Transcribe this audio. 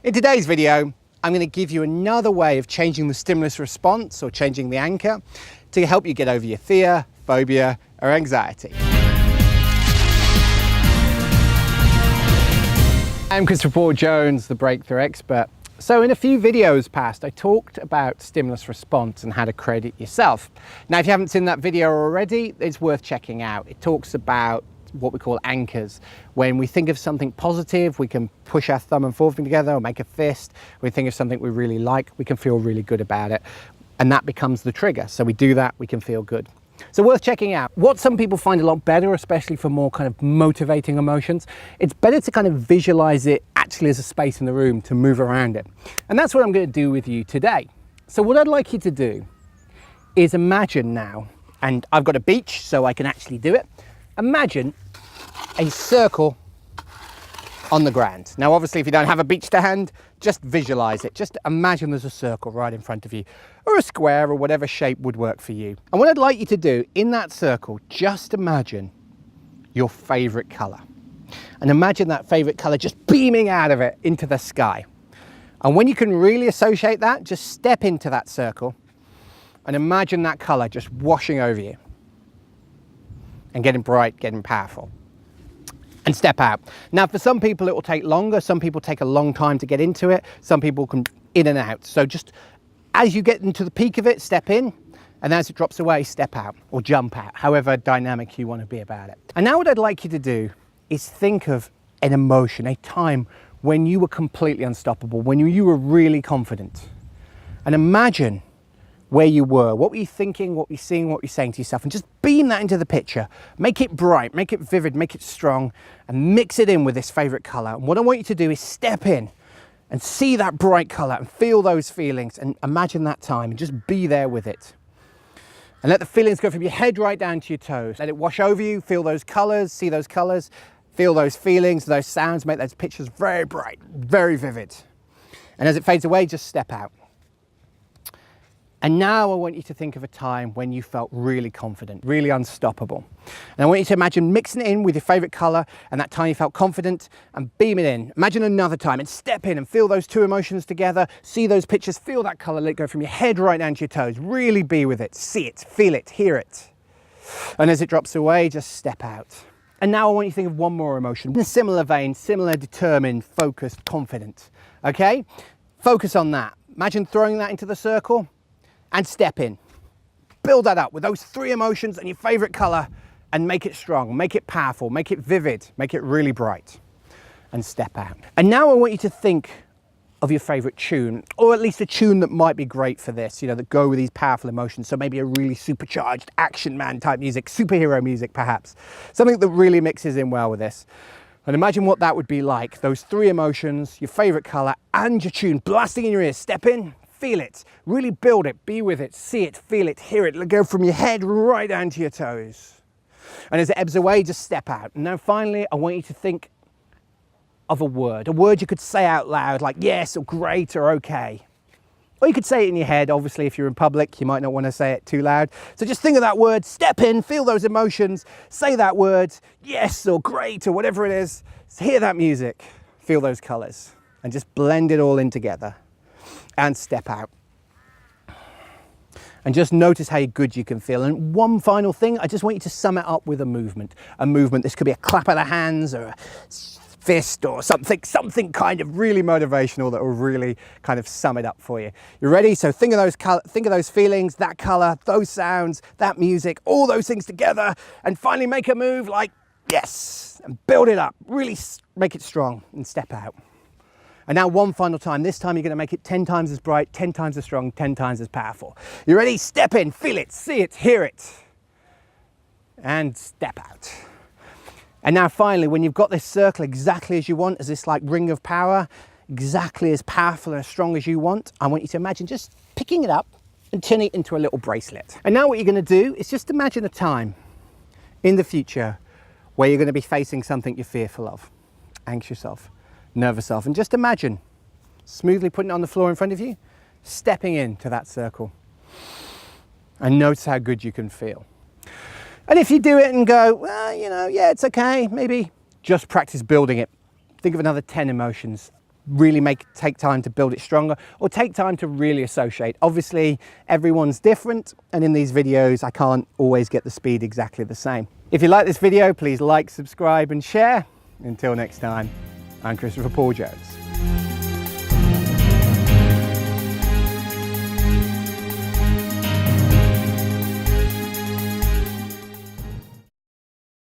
In today's video, I'm going to give you another way of changing the stimulus response or changing the anchor to help you get over your fear, phobia, or anxiety. I'm Christopher Paul Jones, the breakthrough expert. So in a few videos past, I talked about stimulus response and how to create it yourself. Now, if you haven't seen that video already, it's worth checking out. It talks about what we call anchors. When we think of something positive, we can push our thumb and forefinger together or make a fist. When we think of something we really like, we can feel really good about it. And that becomes the trigger. So we do that, we can feel good. So worth checking out. What some people find a lot better, especially for more kind of motivating emotions, it's better to kind of visualize it actually as a space in the room to move around it. And that's what I'm going to do with you today. So what I'd like you to do is imagine now, and I've got a beach so I can actually do it. Imagine a circle on the ground. Now, obviously, if you don't have a beach to hand, just visualize it. Just imagine there's a circle right in front of you, or a square, or whatever shape would work for you. And what I'd like you to do in that circle, just imagine your favorite color. And imagine that favorite color just beaming out of it into the sky. And when you can really associate that, just step into that circle and imagine that color just washing over you and getting bright, getting powerful. And step out. Now, for some people it will take longer, some people take a long time to get into it, some people can in and out. So just as you get into the peak of it, step in, and as it drops away, step out or jump out, however dynamic you want to be about it. And now what I'd like you to do is think of an emotion, a time when you were completely unstoppable, when you were really confident. And imagine where you were, what were you thinking, what were you seeing, what were you saying to yourself, and just beam that into the picture. Make it bright, make it vivid, make it strong, and mix it in with this favorite color. And what I want you to do is step in and see that bright color and feel those feelings and imagine that time and just be there with it. And let the feelings go from your head right down to your toes. Let it wash over you, feel those colors, see those colors, feel those feelings, those sounds, make those pictures very bright, very vivid. And as it fades away, just step out. And now I want you to think of a time when you felt really confident, really unstoppable. And I want you to imagine mixing it in with your favorite color and that time you felt confident and beam it in. Imagine another time and step in and feel those two emotions together, see those pictures, feel that color, let it go from your head right down to your toes. Really be with it, see it, feel it, hear it. And as it drops away, just step out. And now I want you to think of one more emotion in a similar vein, similar, determined, focused, confident. Okay? Focus on that. Imagine throwing that into the circle. And step in. Build that up with those three emotions and your favorite color and make it strong, make it powerful, make it vivid, make it really bright. And step out. And now I want you to think of your favorite tune, or at least a tune that might be great for this, that go with these powerful emotions. So maybe a really supercharged action man type music, superhero music perhaps. Something that really mixes in well with this. And imagine what that would be like. Those three emotions, your favorite color and your tune blasting in your ears. Step in. Feel it, really build it, be with it, see it, feel it, hear it. Let go from your head right down to your toes. And as it ebbs away, just step out. And now finally, I want you to think of a word you could say out loud, like yes, or great, or okay. Or you could say it in your head. Obviously, if you're in public, you might not want to say it too loud. So just think of that word, step in, feel those emotions, say that word, yes, or great, or whatever it is. Hear that music, feel those colors, and just blend it all in together. And step out. And just notice how good you can feel. And one final thing, I just want you to sum it up with a movement. A movement, this could be a clap of the hands or a fist or something kind of really motivational that will really kind of sum it up for you. You ready? So think of those feelings, that color, those sounds, that music, all those things together, and finally make a move like yes, and build it up. Really make it strong and step out. And now one final time. This time you're going to make it 10 times as bright, 10 times as strong, 10 times as powerful. You ready? Step in, feel it, see it, hear it. And step out. And now finally, when you've got this circle exactly as you want, as this like ring of power, exactly as powerful and as strong as you want, I want you to imagine just picking it up and turning it into a little bracelet. And now what you're going to do is just imagine a time in the future where you're going to be facing something you're fearful of, anxious of, nervous of, and just imagine smoothly putting it on the floor in front of you, stepping into that circle, and notice how good you can feel. And if you do it and go, well, yeah, it's okay, maybe just practice building it. Think of another 10 emotions, really take time to build it stronger, or take time to really associate. Obviously, everyone's different, and in these videos, I can't always get the speed exactly the same. If you like this video, please like, subscribe, and share. Until next time, I'm Christopher Paul Jones.